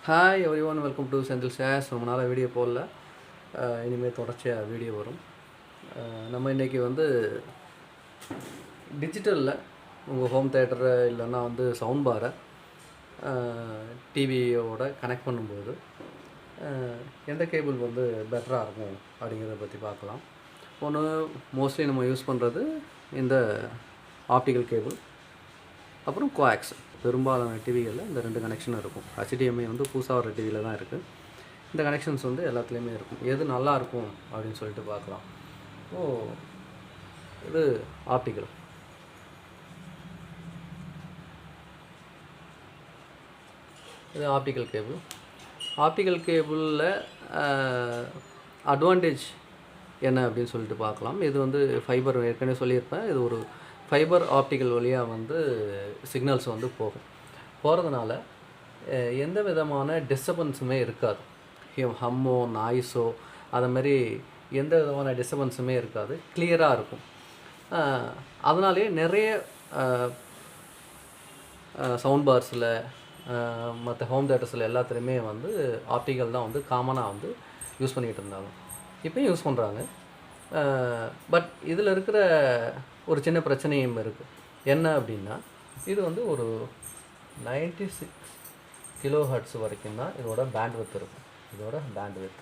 Hi every one, welcome to Senthil shares. ரொம்ப நாளாக video போடல, இனிமேல் தொடர்ச்சியாக வீடியோ வரும். நம்ம இன்றைக்கி வந்து டிஜிட்டலில் உங்கள் ஹோம் தேட்டரை இல்லைன்னா வந்து சவுண்ட் பாரை டிவியோட கனெக்ட் பண்ணும்போது எந்த கேபிள் வந்து பெட்டராக இருக்கும் அப்படிங்கிறத பற்றி பார்க்கலாம். ஒன்று, மோஸ்ட்லி நம்ம யூஸ் பண்ணுறது இந்த ஆப்டிக்கல் கேபிள், அப்புறம் கோஆக்ஸ். பெரும்பாலான டிவிகளில் இந்த ரெண்டு கனெக்ஷன் இருக்கும். HDMI வந்து புதுசாக வர டிவியில் தான் இருக்குது. இந்த கனெக்ஷன்ஸ் வந்து எல்லாத்துலேயுமே இருக்கும். எது நல்லாயிருக்கும் அப்படின்னு சொல்லிட்டு பார்க்கலாம். இது ஆப்டிக்கல். இது ஆப்டிக்கல் கேபிள். ஆப்டிக்கல் கேபிளில் அட்வான்டேஜ் என்ன அப்படின்னு சொல்லிட்டு பார்க்கலாம். இது வந்து ஃபைபர், ஏற்கனவே சொல்லியிருப்பேன். இது ஒரு ஃபைபர் ஆப்டிக்கல் வழியாக வந்து சிக்னல்ஸ் வந்து போகிறதுனால எந்த விதமான டிஸ்டர்பன்ஸுமே இருக்காது. ஹம்மோ, நாய்ஸோ அதை மாதிரி எந்த விதமான டிஸ்டர்பன்ஸுமே இருக்காது. கிளியராக இருக்கும். அதனாலே நிறைய சவுண்ட் பார்ஸில் மற்ற ஹோம் தேட்டர்ஸில் எல்லாத்துலேயுமே வந்து ஆப்டிக்கல் தான் வந்து காமனாக வந்து யூஸ் பண்ணிகிட்டு இருந்தாங்க. இப்போயும் யூஸ் பண்ணுறாங்க. பட் இதில் இருக்கிற ஒரு சின்ன பிரச்சனையும் இருக்குது. என்ன அப்படின்னா, இது வந்து ஒரு 96 kHz வரைக்கும் தான் இதோட பேண்ட்வித் இருக்கும். இதோட பேண்ட்வித்.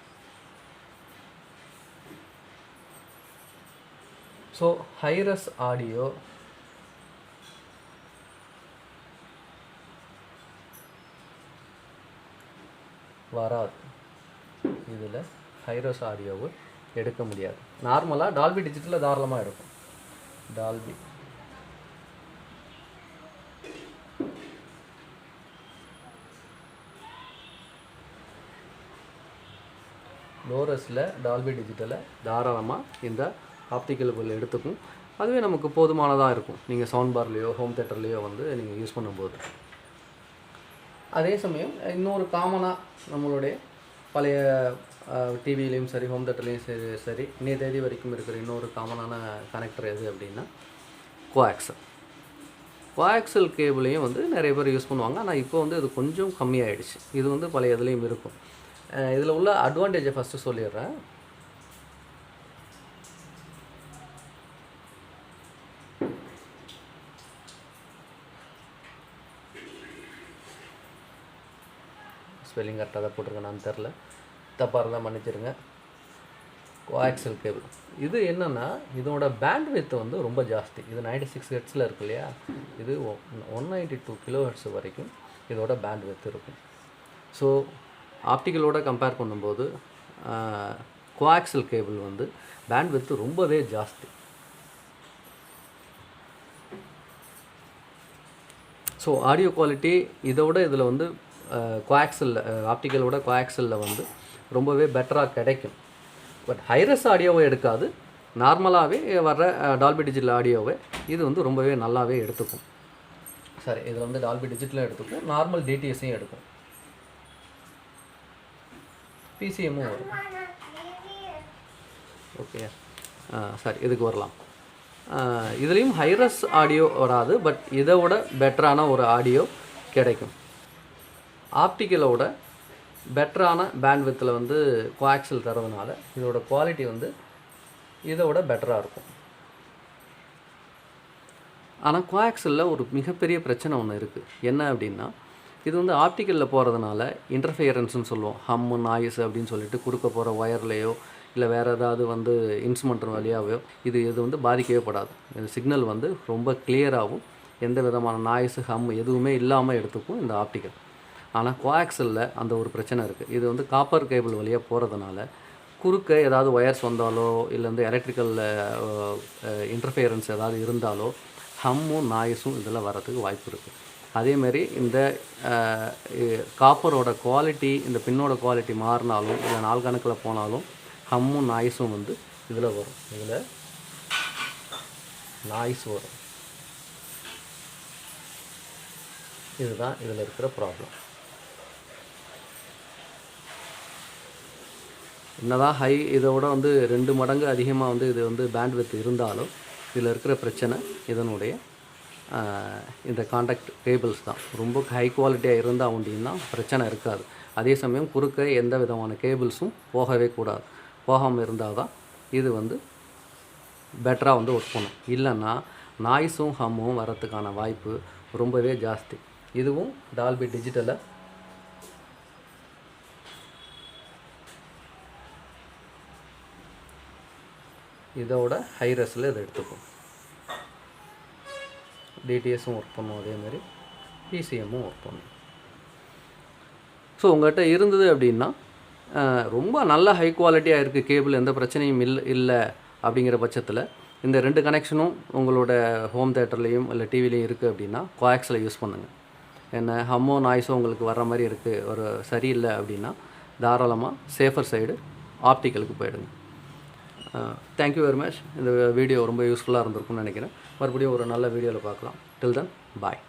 ஸோ ஹைரஸ் ஆடியோ வராது. இதில் ஹைரஸ் ஆடியோவை எடுக்க முடியாது. நார்மலாக டால்பி டிஜிட்டலில் தாராளமாக எடுக்கும். டால்பி லோரஸில் டால்பி டிஜிட்டலை தாராளமாக இந்த ஆப்டிக்கல் கேபிள் எடுத்துக்கும். அதுவே நமக்கு போதுமானதாக இருக்கும். நீங்கள் சவுண்ட் பார்லேயோ ஹோம் தேட்டர்லேயோ வந்து நீங்கள் யூஸ் பண்ணும்போது. அதே சமயம் இன்னொரு காமனாக நம்மளுடைய பழைய டிவிலையும் சரி ஹோம் தேட்டர்லேயும் சரி இன்னைய தேதி வரைக்கும் இருக்கிற இன்னொரு காமனான கனெக்டர் எது அப்படின்னா கோஆக்சல். கோஆக்சல் கேபிளையும் வந்து நிறைய பேர் யூஸ் பண்ணுவாங்க. ஆனால் இப்போ வந்து இது கொஞ்சம் கம்மியாயிடுச்சு. இது வந்து பழைய இதுலேயும் இருக்கும். இதில் உள்ள அட்வான்டேஜை ஃபஸ்ட்டு சொல்லிடுறேன். ஸ்பெல்லிங் கரெக்டாக தான் போட்டிருக்கேன், நான் தெரில, தப்பாக இருந்தால் மன்னிச்சிருங்க. கோஆக்சல் கேபிள் இது என்னென்னா, இதோட பேண்ட்வித் வந்து ரொம்ப ஜாஸ்தி. இது 96 Hz இருக்கு இல்லையா, இது 192 kHz வரைக்கும் இதோட பேண்ட்வித் இருக்கும். ஸோ ஆப்டிக்கலோட கம்பேர் பண்ணும்போது கோஆக்சல் கேபிள் வந்து பேண்ட்வித் ரொம்பவே ஜாஸ்தி. ஸோ ஆடியோ குவாலிட்டி இதோட இதில் வந்து கோஆக்சல் ஆப்டிக்கலோட கோஆக்சலில் வந்து ரொம்பவே பெட்டராக கிடைக்கும். பட் ஹைரஸ் ஆடியோவை எடுக்காது. நார்மலாகவே வர்ற டால்பி டிஜிட்டல் ஆடியோவை இது வந்து ரொம்பவே நல்லாவே எடுத்துக்கும். சரி, இதில் வந்து டால்பி டிஜிட்டலும் எடுத்துக்கும், நார்மல் டிடிஎஸையும் எடுக்கும், பிசிஎம்மும் வரும். ஓகே, சரி, இதுக்கு வரலாம். இதுலேயும் ஹைரஸ் ஆடியோ வராது. பட் இதை விட பெட்டரான ஒரு ஆடியோ கிடைக்கும். ஆப்டிக்கலோட பெட்டரான பேண்ட்வித்தில் வந்து கோஆக்சல் தரதுனால இதோட குவாலிட்டி வந்து இதோட பெட்டராக இருக்கும். ஆனால் கோஆக்சலில் ஒரு மிகப்பெரிய பிரச்சனை ஒன்று இருக்குது. என்ன அப்படின்னா, இது வந்து ஆப்டிக்கலில் போகிறதுனால இன்டர்ஃபியரன்ஸ்னு சொல்லுவோம். ஹம்மு, நாய்ஸ் அப்படின்னு சொல்லிட்டு குறுக்க போகிற ஒயர்லேயோ இல்லை வேறு ஏதாவது வந்து இன்ஸ்ட்ருமெண்ட் வழியாகவோ இது வந்து பாதிக்கவே படாது. இந்த சிக்னல் வந்து ரொம்ப கிளியராகவும் எந்த விதமான நாய்ஸு, ஹம் எதுவுமே இல்லாமல் எடுத்துக்கும் இந்த ஆப்டிக்கல். ஆனால் கோஆக்சலில் அந்த ஒரு பிரச்சனை இருக்குது. இது வந்து காப்பர் கேபிள் வழியாக போகிறதுனால குறுக்க ஏதாவது ஒயர்ஸ் வந்தாலோ இல்லை வந்து எலக்ட்ரிக்கல் இன்டர்ஃபியரன்ஸ் ஏதாவது இருந்தாலோ ஹம்மும் நாய்ஸும் இதில் வரதுக்கு வாய்ப்பு இருக்குது. அதேமாரி இந்த காப்பரோட குவாலிட்டி, இந்த பின்னோட குவாலிட்டி மாறினாலும் இல்லை நாள் கணக்கில் போனாலும் ஹம்மும் நாய்ஸும் வந்து இதில் வரும். இதில் நாய்ஸ் வரும். இதுதான் இதில் இருக்கிற ப்ராப்ளம். என்னதான் ஹை இதோட வந்து 2 மடங்கு அதிகமாக வந்து இது வந்து பேண்ட்வித் இருந்தாலும் இதில் இருக்கிற பிரச்சனை இதனுடைய இந்த காண்டாக்ட் கேபிள்ஸ் தான். ரொம்ப ஹை குவாலிட்டியாக இருந்தால் அப்படின்னா பிரச்சனை இருக்காது. அதே சமயம் குறுக்க எந்த விதமான கேபிள்ஸும் போகவே கூடாது. போகாமல் இருந்தால் தான் இது வந்து பெட்டராக வந்து ஒர்க் பண்ணும். இல்லைன்னா நாய்ஸும் ஹம்மும் வரத்துக்கான வாய்ப்பு ரொம்பவே ஜாஸ்தி. இதுவும் டால்பி டிஜிட்டலை இதோட ஹைரஸில் இதை எடுத்துக்கும். டிடிஎஸும் ஒர்க் பண்ணும், அதேமாதிரி பிசிஎம்மும் ஒர்க் பண்ணும். ஸோ உங்கள்கிட்ட இருந்தது அப்படின்னா ரொம்ப நல்ல ஹை குவாலிட்டியாக இருக்குது, கேபிள் எந்த பிரச்சனையும் இல்லை அப்படிங்கிற பட்சத்தில் இந்த 2 கனெக்ஷனும் உங்களோட ஹோம் தேட்டர்லேயும் இல்லை டிவிலையும் இருக்குது அப்படின்னா கோஆக்ஸில் யூஸ் பண்ணுங்கள். என்ன ஹம்மோ நாய்ஸோ உங்களுக்கு வர்ற மாதிரி இருக்குது, ஒரு சரியில்லை அப்படின்னா தாராளமாக சேஃபர் சைடு ஆப்டிக்கலுக்கு போயிடுங்க. Thank you very much. இந்த வீடியோ ரொம்ப யூஸ்ஃபுல்லாக இருந்திருக்கும்னு நினைக்கிறேன். மறுபடியும் ஒரு நல்ல வீடியோவில் பார்க்கலாம். டில் தென் பாய்.